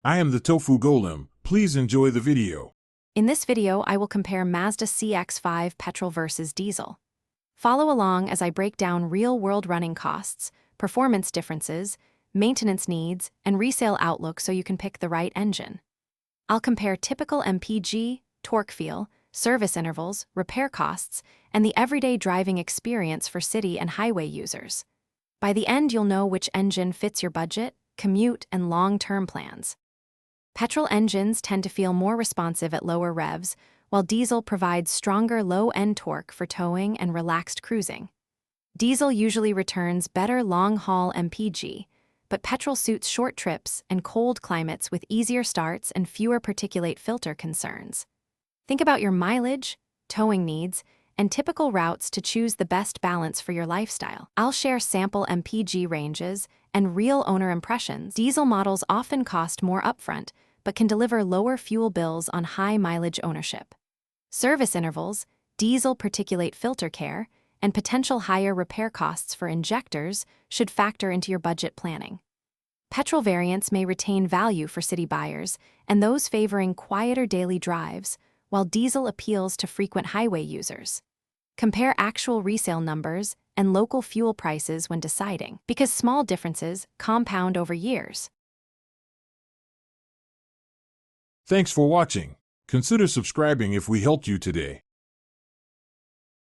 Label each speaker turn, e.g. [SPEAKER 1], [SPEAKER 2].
[SPEAKER 1] I am the Tofu Golem. Please enjoy the video.
[SPEAKER 2] In this video, I will compare Mazda CX-5 petrol versus diesel. Follow along as I break down real-world running costs, performance differences, maintenance needs, and resale outlook so you can pick the right engine. I'll compare typical MPG, torque feel, service intervals, repair costs, and the everyday driving experience for city and highway users. By the end, you'll know which engine fits your budget, commute, and long-term plans. Petrol engines tend to feel more responsive at lower revs, while diesel provides stronger low-end torque for towing and relaxed cruising. Diesel usually returns better long-haul MPG, but petrol suits short trips and cold climates with easier starts and fewer particulate filter concerns. Think about your mileage, towing needs, and typical routes to choose the best balance for your lifestyle. I'll share sample MPG ranges and real owner impressions. Diesel models often cost more upfront, but can deliver lower fuel bills on high mileage ownership. Service intervals, diesel particulate filter care, and potential higher repair costs for injectors should factor into your budget planning. Petrol variants may retain value for city buyers and those favoring quieter daily drives, while diesel appeals to frequent highway users. Compare actual resale numbers and local fuel prices when deciding, because small differences compound over years.
[SPEAKER 1] Thanks for watching. Consider subscribing if we helped you today.